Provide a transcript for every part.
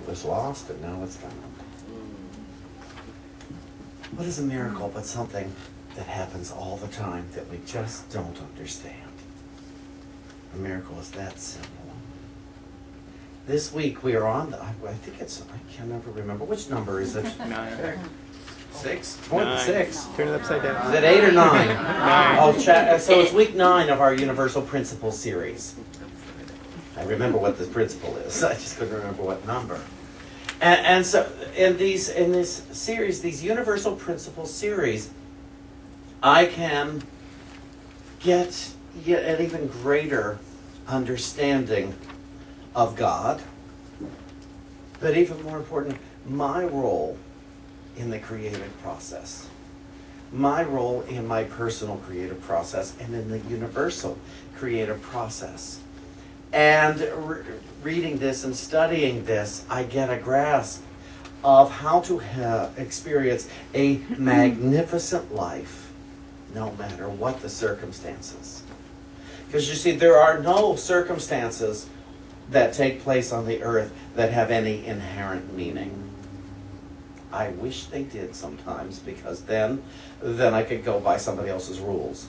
was lost and now it's found. What is a miracle but something that happens all the time that we just don't understand? A miracle is that simple. This week we are on the, I think it's, I can never remember. Which number is it? 9. 6? It's more than 6. Turn it upside down. Is it 8 or 9? 9. Oh, so it's week 9 of our Universal Principle series. I remember what the principle is. I just couldn't remember what number. And so in this series, these Universal Principle series, I can get an even greater understanding of God, but even more important, my role in the creative process. My role in my personal creative process and in the universal creative process. And reading this and studying this, I get a grasp of how to experience a magnificent life, no matter what the circumstances. Because you see, there are no circumstances that take place on the earth that have any inherent meaning. I wish they did sometimes, because then I could go by somebody else's rules,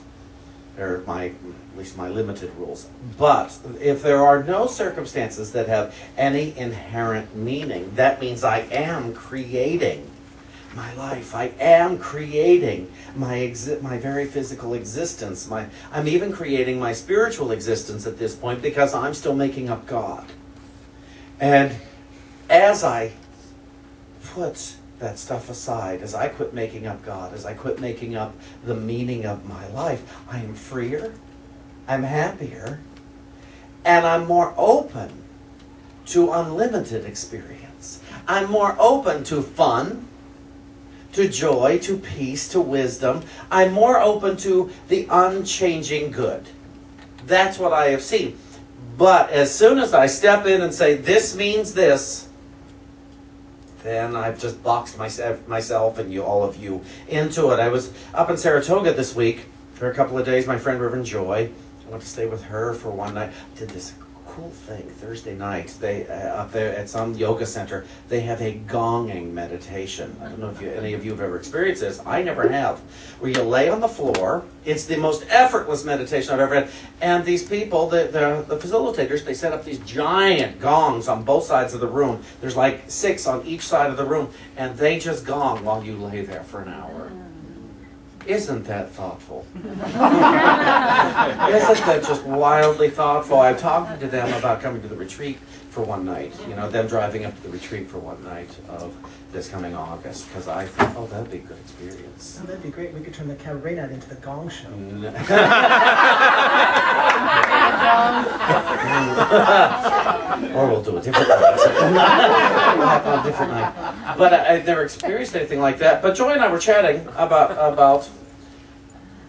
or at least my limited rules. But if there are no circumstances that have any inherent meaning, that means I am creating my life. I am creating my very physical existence. I'm even creating my spiritual existence at this point, because I'm still making up God. And as I put that stuff aside, as I quit making up God, as I quit making up the meaning of my life, I am freer, I'm happier, and I'm more open to unlimited experience. I'm more open to fun, to joy, to peace, to wisdom. I'm more open to the unchanging good. That's what I have seen. But as soon as I step in and say, this means this, then I've just boxed myself and all of you into it. I was up in Saratoga this week for a couple of days. My friend Reverend Joy, I went to stay with her for one night. Did this cool thing Thursday night. They up there at some yoga center, they have a gonging meditation. I don't know if any of you have ever experienced this. I never have. Where you lay on the floor. It's the most effortless meditation I've ever had. And these people, the facilitators, they set up these giant gongs on both sides of the room. There's like 6 on each side of the room, and they just gong while you lay there for an hour. Isn't that thoughtful? Isn't that just wildly thoughtful? I'm talking to them about coming to the retreat for one night. You know, them driving up to the retreat for one night of this coming August, because I thought, oh, that'd be a good experience. Oh, that'd be great. We could turn the cabaret night into the Gong Show. Or we'll do a different night. We'll have a different night. But I've never experienced anything like that. But Joy and I were chatting about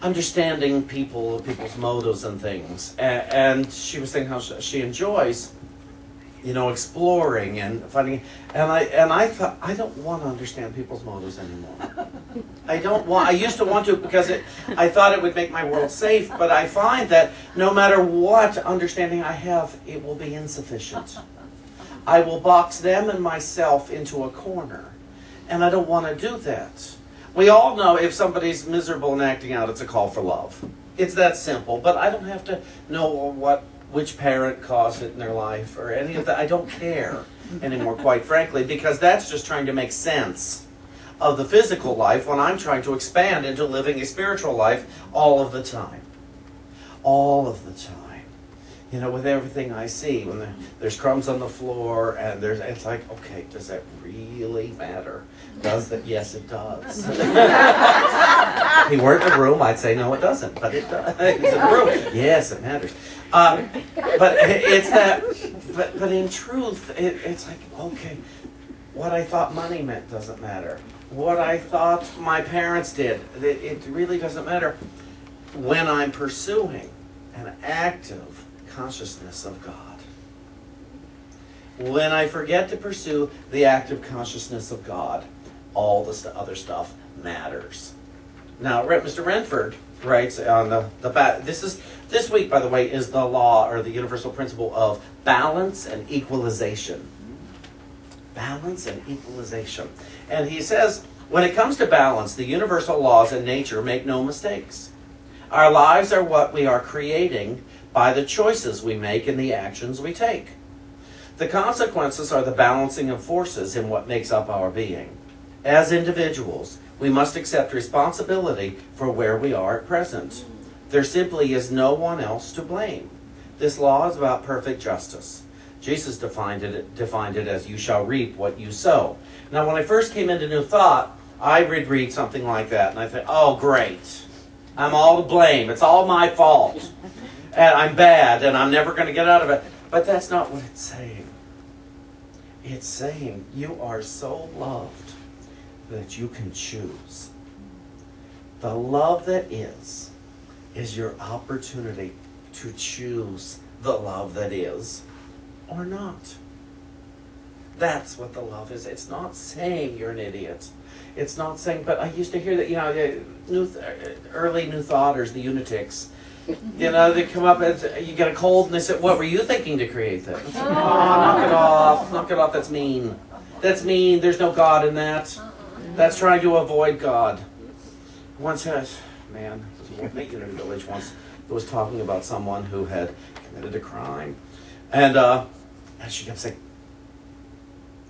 understanding people's motives and things. And she was saying how she enjoys, you know, exploring and finding. And I thought, I don't want to understand people's motives anymore. I used to want to, because I thought it would make my world safe, but I find that no matter what understanding I have, it will be insufficient. I will box them and myself into a corner, and I don't want to do that. We all know if somebody's miserable and acting out, it's a call for love. It's that simple, but I don't have to know which parent caused it in their life or any of that. I don't care anymore, quite frankly, because that's just trying to make sense of the physical life when I'm trying to expand into living a spiritual life all of the time. All of the time. You know, with everything I see, when there's crumbs on the floor and it's like, okay, does that really matter? Does that? Yes, it does. If he weren't in the room, I'd say no, it doesn't. But it does. He's in the room. Yes, it matters. But it's that. But in truth, it's like, okay, what I thought money meant doesn't matter. What I thought my parents did, it really doesn't matter when I'm pursuing an active consciousness of God. When I forget to pursue the active consciousness of God, all the other stuff matters. Now, Mr. Renford writes on this week, by the way, is the law or the universal principle of balance and equalization. balance and equalization. And he says, when it comes to balance, the universal laws in nature make no mistakes. Our lives are what we are creating by the choices we make and the actions we take. The consequences are the balancing of forces in what makes up our being. As individuals, we must accept responsibility for where we are at present. There simply is no one else to blame. This law is about perfect justice. Jesus defined it as you shall reap what you sow. Now, when I first came into New Thought, I would read something like that, and I think, oh, great. I'm all to blame. It's all my fault. And I'm bad, and I'm never going to get out of it. But that's not what it's saying. It's saying you are so loved that you can choose. The love that is your opportunity to choose the love that is or not. That's what the love is. It's not saying you're an idiot. It's not saying, but I used to hear that, early New Thoughters, the Unitics, they come up and you get a cold and they say, what were you thinking to create that? Say, oh, knock it off, that's mean. That's mean, there's no God in that. That's trying to avoid God. Once had, man, I was in a village once that was talking about someone who had committed a crime. And she kept saying,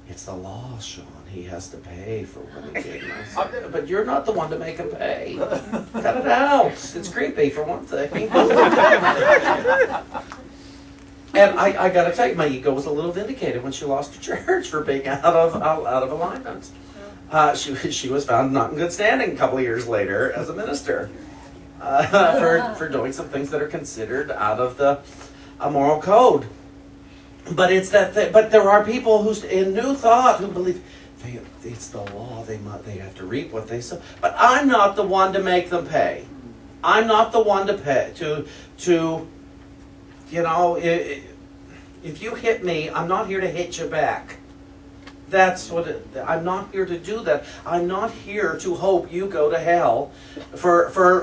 it's the law, Shawn. He has to pay for what he did. And I said, but you're not the one to make him pay. Cut it out. It's creepy, for one thing. And I got to tell you, my ego was a little vindicated when she lost her church for being out of alignment. She was found not in good standing a couple of years later as a minister for doing some things that are considered out of the moral code. But it's that. But there are people who, in New Thought, who believe it's the law. They have to reap what they sow. But I'm not the one to make them pay. I'm not the one to pay to. If you hit me, I'm not here to hit you back. That's what I'm not here to do that. I'm not here to hope you go to hell for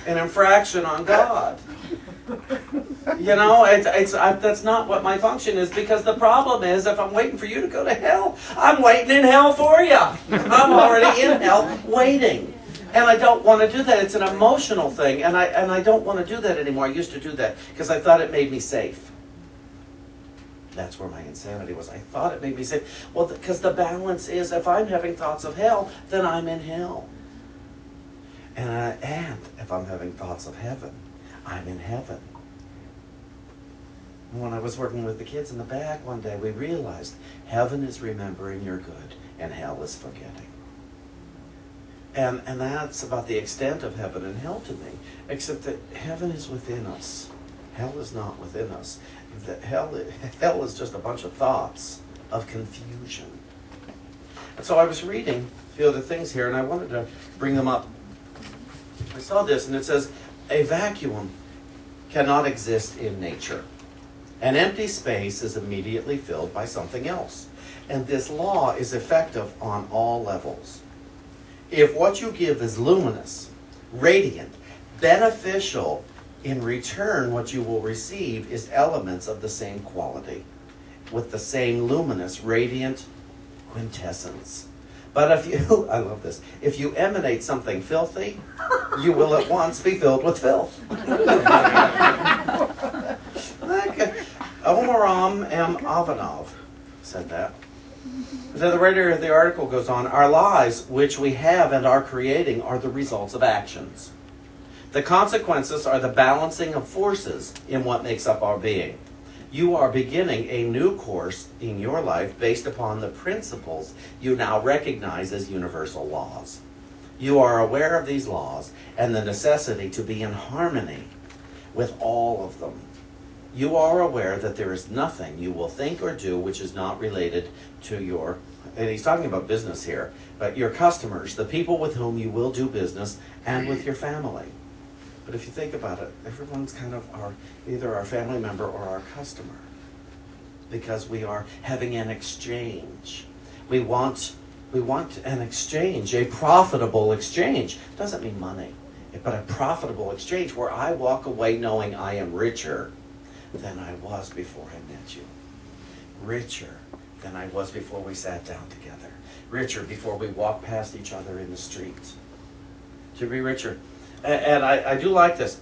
an infraction on God. That's not what my function is, because the problem is if I'm waiting for you to go to hell, I'm waiting in hell for you. I'm already in hell waiting. And I don't want to do that. It's an emotional thing, and I don't want to do that anymore. I used to do that because I thought it made me safe. That's where my insanity was. I thought it made me safe. Well, because the balance is if I'm having thoughts of hell, then I'm in hell. And if I'm having thoughts of heaven, I'm in heaven. When I was working with the kids in the back one day, we realized heaven is remembering your good and hell is forgetting. And that's about the extent of heaven and hell to me, except that heaven is within us. Hell is not within us. That hell is just a bunch of thoughts of confusion. And so I was reading a few other things here, and I wanted to bring them up. I saw this, and it says, a vacuum cannot exist in nature. An empty space is immediately filled by something else. And this law is effective on all levels. If what you give is luminous, radiant, beneficial, in return what you will receive is elements of the same quality, with the same luminous, radiant quintessence. But if you, I love this, if you emanate something filthy, you will at once be filled with filth. Omaram M. Avanov said that. Then the writer of the article goes on, our lives, which we have and are creating, are the results of actions. The consequences are the balancing of forces in what makes up our being. You are beginning a new course in your life based upon the principles you now recognize as universal laws. You are aware of these laws and the necessity to be in harmony with all of them. You are aware that there is nothing you will think or do which is not related to your, and he's talking about business here, but your customers, the people with whom you will do business, and with your family. But if you think about it, everyone's kind of either our family member or our customer, because we are having an exchange. We want an exchange, a profitable exchange. Doesn't mean money, but a profitable exchange where I walk away knowing I am richer than I was before I met you. Richer than I was before we sat down together. Richer before we walked past each other in the street. To be richer. And I do like this.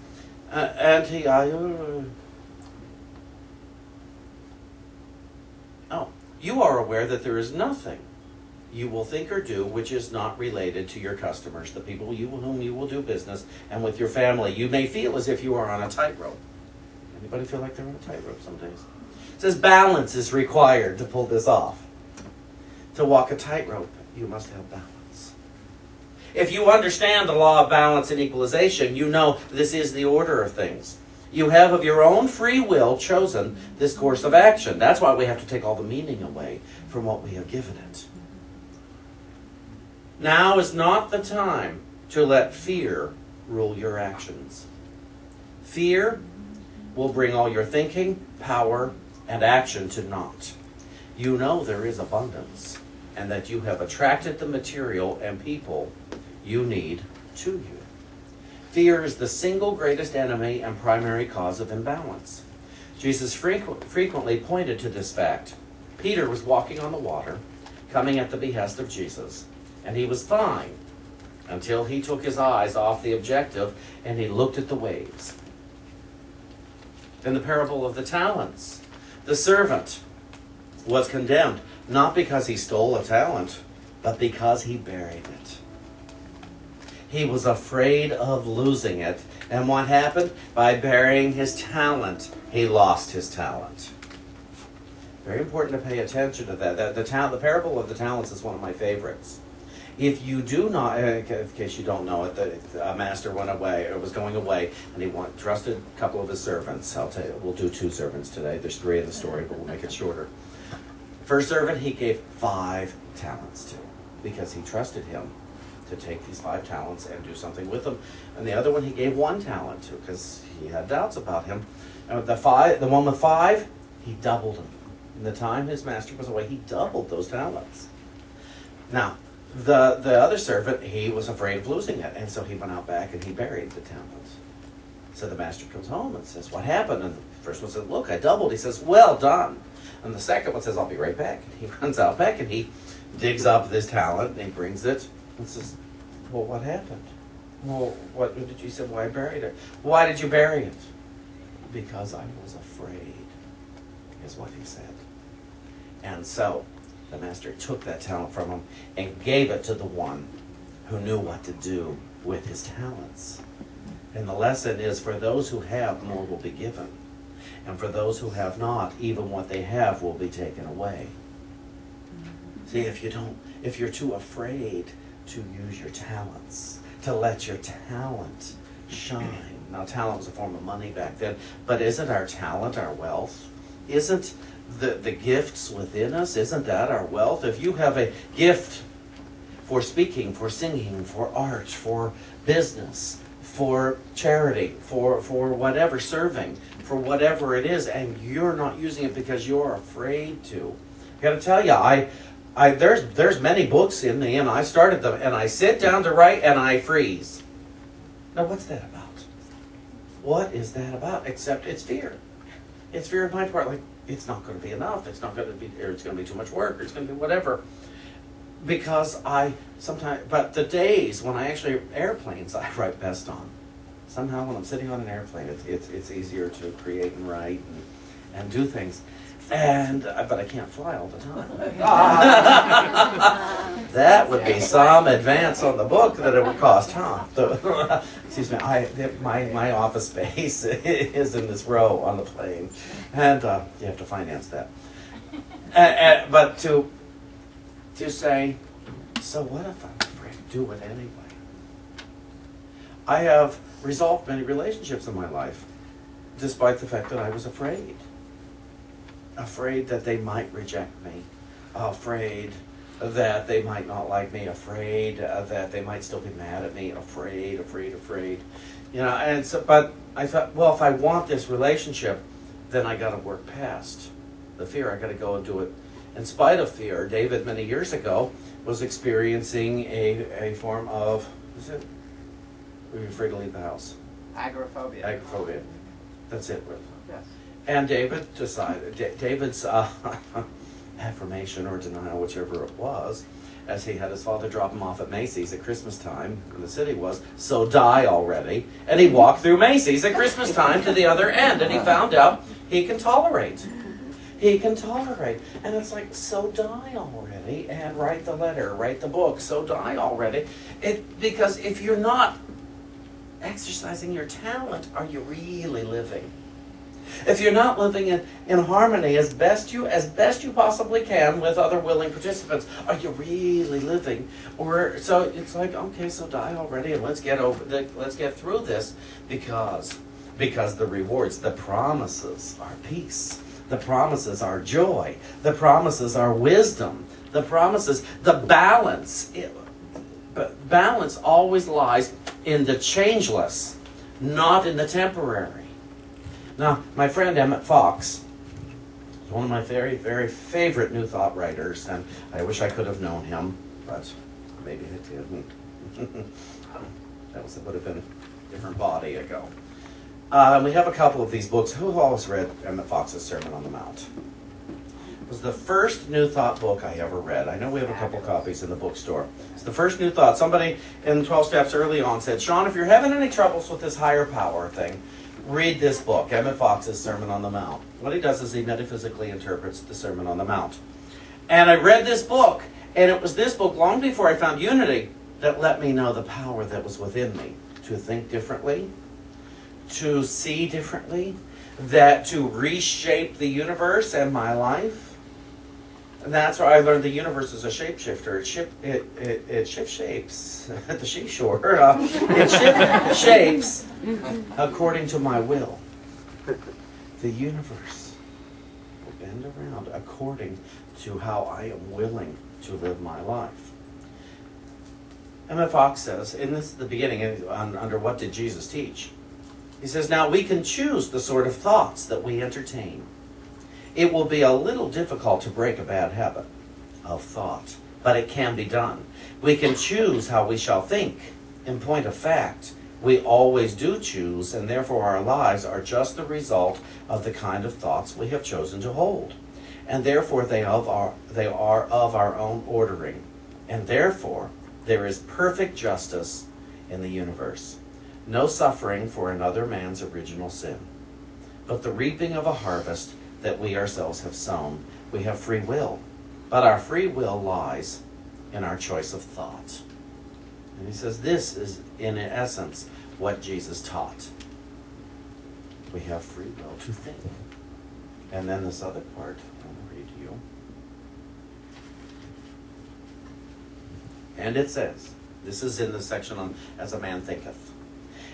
You are aware that there is nothing you will think or do which is not related to your customers, the people whom you will do business, and with your family. You may feel as if you are on a tightrope. Anybody feel like they're on a tightrope some days? It says balance is required to pull this off. To walk a tightrope, you must have balance. If you understand the law of balance and equalization, you know this is the order of things. You have of your own free will chosen this course of action. That's why we have to take all the meaning away from what we have given it. Now is not the time to let fear rule your actions. Fear will bring all your thinking, power, and action to naught. You know there is abundance, and that you have attracted the material and people you need to you. Fear is the single greatest enemy and primary cause of imbalance. Jesus frequently pointed to this fact. Peter was walking on the water, coming at the behest of Jesus, and he was fine until he took his eyes off the objective and he looked at the waves. In the parable of the talents, the servant was condemned not because he stole a talent, but because he buried it. He was afraid of losing it. And what happened? By burying his talent, he lost his talent. Very important to pay attention to that. The parable of the talents is one of my favorites. If you do not, in case you don't know it, the master went away, or was going away, and he trusted a couple of his servants. I'll tell you, we'll do 2 servants today. There's 3 in the story, but we'll make it shorter. First servant, he gave 5 talents to, because he trusted him to take these 5 talents and do something with them. And the other one he gave 1 talent to, because he had doubts about him. And the one with 5, he doubled them. In the time his master was away, he doubled those talents. Now, the other servant, he was afraid of losing it, and so he went out back and he buried the talents. So the master comes home and says, what happened? And the first one says, look, I doubled. He says, well done. And the second one says, I'll be right back. And he runs out back and he digs up this talent and he brings it and says, well, what happened? Well, what did you say? Why I buried it? Why did you bury it? Because I was afraid, is what he said. And so the master took that talent from him and gave it to the one who knew what to do with his talents. And the lesson is, for those who have, more will be given. And for those who have not, even what they have will be taken away. See, if you're too afraid to use your talents, to let your talent shine. Now, talent was a form of money back then, but isn't our talent our wealth? Isn't the gifts within us, isn't that our wealth? If you have a gift for speaking, for singing, for art, for business, for charity, for whatever, serving, for whatever it is, and you're not using it because you're afraid to. I gotta tell you, there's many books in me, and I started them, and I sit down to write, and I freeze. Now, what's that about? What is that about? Except it's fear. It's fear of my part, like, it's not going to be enough, it's not going to be, or it's going to be too much work, or it's going to be whatever. Because but the days when airplanes I write best on. Somehow when I'm sitting on an airplane, it's easier to create and write and do things. But I can't fly all the time. That would be some advance on the book that it would cost, huh? Excuse me, my office space is in this row on the plane, and you have to finance that. But to say, so what if I'm afraid to do it anyway? I have resolved many relationships in my life, despite the fact that I was afraid. Afraid that they might reject me, afraid that they might not like me, afraid that they might still be mad at me, afraid. You know, and so, but I thought, well, if I want this relationship, then I got to work past the fear. I got to go and do it in spite of fear. David, many years ago, was experiencing a form of, were you afraid to leave the house? Agoraphobia. Agoraphobia. That's it, Ruth. Yes. And David decided, David's affirmation or denial, whichever it was, as he had his father drop him off at Macy's at Christmas time, and the city was, so die already. And he walked through Macy's at Christmas time to the other end, and he found out he can tolerate. He can tolerate. And it's like, so die already, and write the letter, write the book, so die already. Because if you're not exercising your talent, are you really living? If you're not living in harmony as best you possibly can with other willing participants, are you really living? Or so it's like, okay, so die already, and let's get through this, because the rewards, the promises are peace, the promises are joy, the promises are wisdom, the promises, the balance. But balance always lies in the changeless, not in the temporary. Now, my friend Emmett Fox is one of my very, very favorite New Thought writers, and I wish I could have known him, but maybe I didn't. Would have been a different body ago. We have a couple of these books. Who always read Emmett Fox's Sermon on the Mount? It was the first New Thought book I ever read. I know we have a couple copies in the bookstore. It's the first New Thought. Somebody in 12 Steps early on said, Shawn, if you're having any troubles with this higher power thing, read this book, Emmett Fox's Sermon on the Mount. What he does is he metaphysically interprets the Sermon on the Mount. And I read this book, and it was this book, long before I found unity, that let me know the power that was within me to think differently, to see differently, that to reshape the universe and my life. And that's where I learned the universe is a shapeshifter. It shift shapes at the seashore. It shift shapes according to my will. The universe will bend around according to how I am willing to live my life. Emmett Fox says, in this, the beginning, under What Did Jesus Teach? He says, now we can choose the sort of thoughts that we entertain. It will be a little difficult to break a bad habit of thought, but it can be done. We can choose how we shall think. In point of fact, we always do choose, and therefore our lives are just the result of the kind of thoughts we have chosen to hold. And therefore they are of our own ordering. And therefore there is perfect justice in the universe. No suffering for another man's original sin, but the reaping of a harvest that we ourselves have sown. We have free will, but our free will lies in our choice of thought. And he says this is, in essence, what Jesus taught. We have free will to think. And then this other part, I'll read to you. And it says, this is in the section on As a Man Thinketh.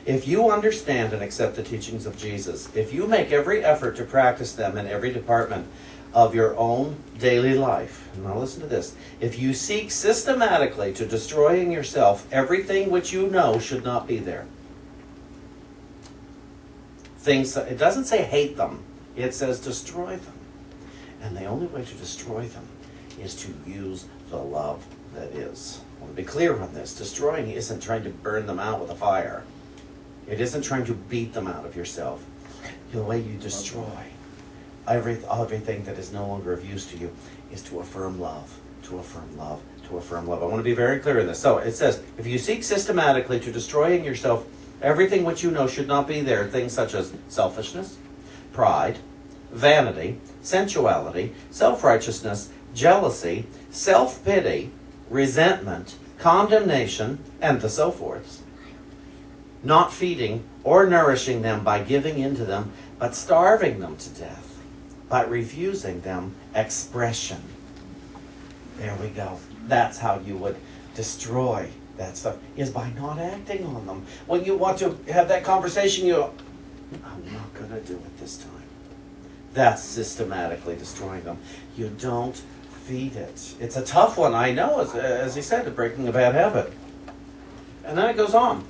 If you understand and accept the teachings of Jesus, if you make every effort to practice them in every department of your own daily life, and now listen to this, if you seek systematically to destroy in yourself everything which you know should not be there. Things, it doesn't say hate them, it says destroy them. And the only way to destroy them is to use the love that is. I want to be clear on this. Destroying isn't trying to burn them out with a fire. It isn't trying to beat them out of yourself. The way you destroy everything that is no longer of use to you is to affirm love, to affirm love, to affirm love. I want to be very clear in this. So it says, if you seek systematically to destroy in yourself everything which you know should not be there, things such as selfishness, pride, vanity, sensuality, self-righteousness, jealousy, self-pity, resentment, condemnation, and the so forths, not feeding or nourishing them by giving in to them, but starving them to death by refusing them expression. There we go. That's how you would destroy that stuff, is by not acting on them. When you want to have that conversation, you go, I'm not going to do it this time. That's systematically destroying them. You don't feed it. It's a tough one, I know, as he said, breaking a bad habit. And then it goes on.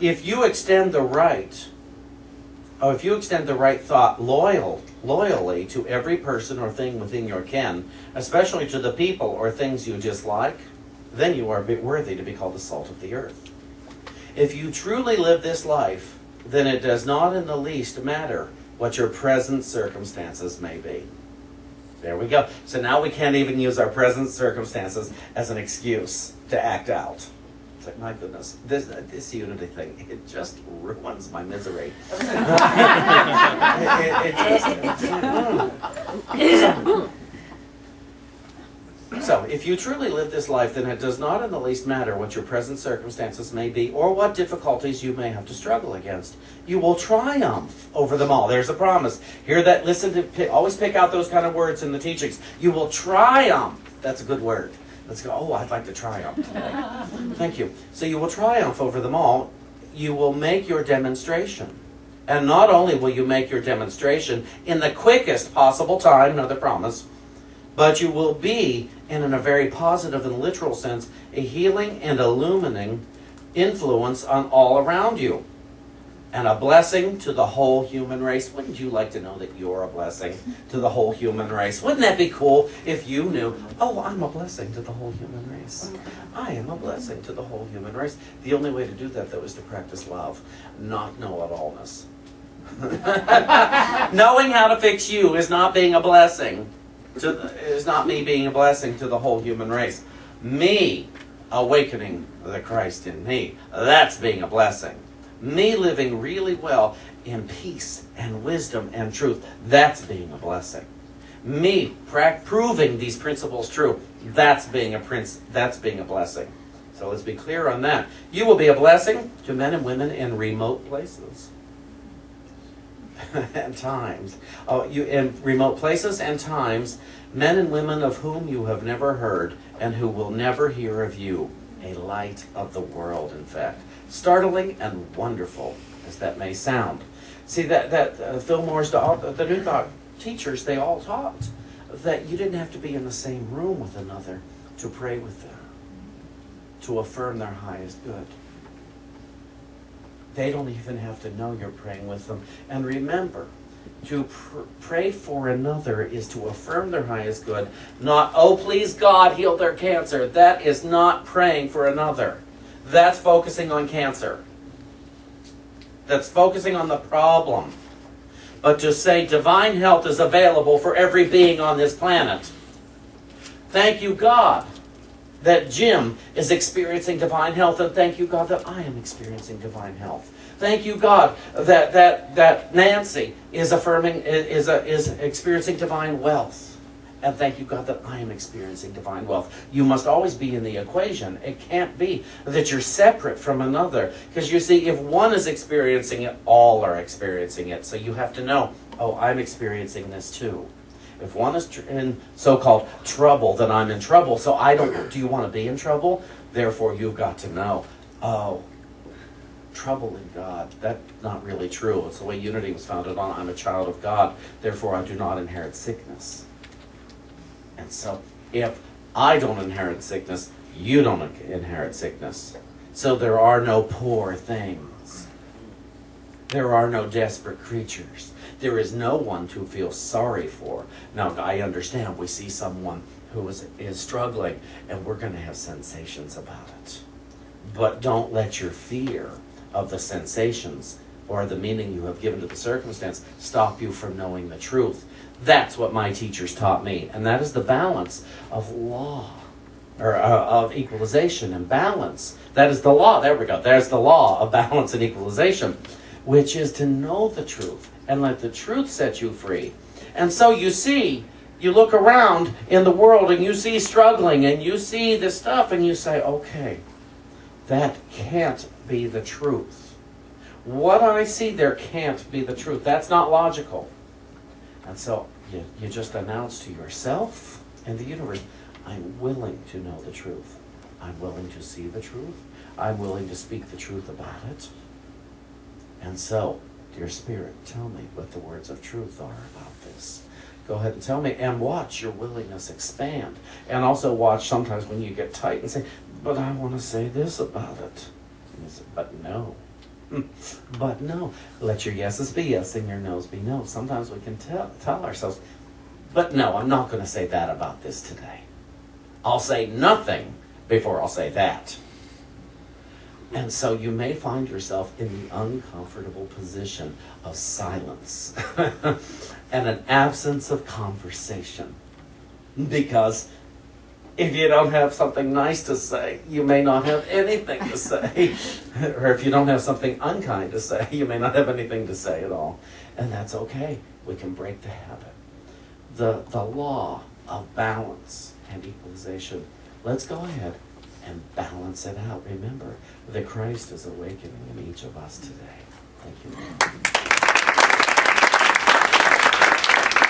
If you extend the right thought loyally to every person or thing within your ken, especially to the people or things you dislike, then you are worthy to be called the salt of the earth. If you truly live this life, then it does not in the least matter what your present circumstances may be. There we go. So now we can't even use our present circumstances as an excuse to act out. It's like, my goodness, this unity thing, it just ruins my misery. So, if you truly live this life, then it does not in the least matter what your present circumstances may be or what difficulties you may have to struggle against. You will triumph over them all. There's a promise. Hear that? Listen to, always pick out those kind of words in the teachings. You will triumph. That's a good word. Let's go, oh, I'd like to triumph today. Thank you. So you will triumph over them all. You will make your demonstration. And not only will you make your demonstration in the quickest possible time, another promise, but you will be, and in a very positive and literal sense, a healing and illumining influence on all around you. And a blessing to the whole human race. Wouldn't you like to know that you're a blessing to the whole human race? Wouldn't that be cool if you knew, oh, I'm a blessing to the whole human race. I am a blessing to the whole human race. The only way to do that, though, is to practice love, not know-it-allness. Knowing how to fix you is not being a blessing. Is not me being a blessing to the whole human race. Me awakening the Christ in me, that's being a blessing. Me living really well in peace and wisdom and truth, that's being a blessing. Me proving these principles true, that's being a blessing. So let's be clear on that. You will be a blessing to men and women in remote places and times. In remote places and times, men and women of whom you have never heard and who will never hear of you. A light of the world, in fact. Startling and wonderful as that may sound. See, that Fillmore's, the New Thought teachers, they all taught that you didn't have to be in the same room with another to pray with them, to affirm their highest good. They don't even have to know you're praying with them. And remember, to pray for another is to affirm their highest good, not, oh, please God, heal their cancer. That is not praying for another. That's focusing on cancer. That's focusing on the problem. But to say divine health is available for every being on this planet. Thank you, God, that Jim is experiencing divine health, and thank you, God, that I am experiencing divine health. Thank you, God, that Nancy is experiencing divine wealth. And thank you, God, that I am experiencing divine wealth. You must always be in the equation. It can't be that you're separate from another. Because you see, if one is experiencing it, all are experiencing it. So you have to know, oh, I'm experiencing this too. If one is in so-called trouble, then I'm in trouble. So do you want to be in trouble? Therefore, you've got to know, oh, trouble in God, that's not really true. It's the way unity was founded on. I'm a child of God. Therefore, I do not inherit sickness. And so, if I don't inherit sickness, you don't inherit sickness. So there are no poor things. There are no desperate creatures. There is no one to feel sorry for. Now, I understand we see someone who is struggling, and we're going to have sensations about it. But don't let your fear of the sensations or the meaning you have given to the circumstance stop you from knowing the truth. That's what my teachers taught me, and that is the balance of law, or of equalization and balance. That is the law. There we go. There's the law of balance and equalization, which is to know the truth and let the truth set you free. And so you see, you look around in the world and you see struggling and you see this stuff and you say, okay, that can't be the truth. What I see there can't be the truth. That's not logical. And so you just announce to yourself and the universe, I'm willing to know the truth. I'm willing to see the truth. I'm willing to speak the truth about it. And so, dear Spirit, tell me what the words of truth are about this. Go ahead and tell me, and watch your willingness expand. And also watch sometimes when you get tight and say, but I want to say this about it. And you say, but no. But no. Let your yeses be yes and your noes be no. Sometimes we can tell ourselves, but no, I'm not going to say that about this today. I'll say nothing before I'll say that. And so you may find yourself in the uncomfortable position of silence and an absence of conversation. Because if you don't have something nice to say, you may not have anything to say. Or if you don't have something unkind to say, you may not have anything to say at all. And that's okay. We can break the habit. The law of balance and equalization. Let's go ahead and balance it out. Remember that Christ is awakening in each of us today. Thank you.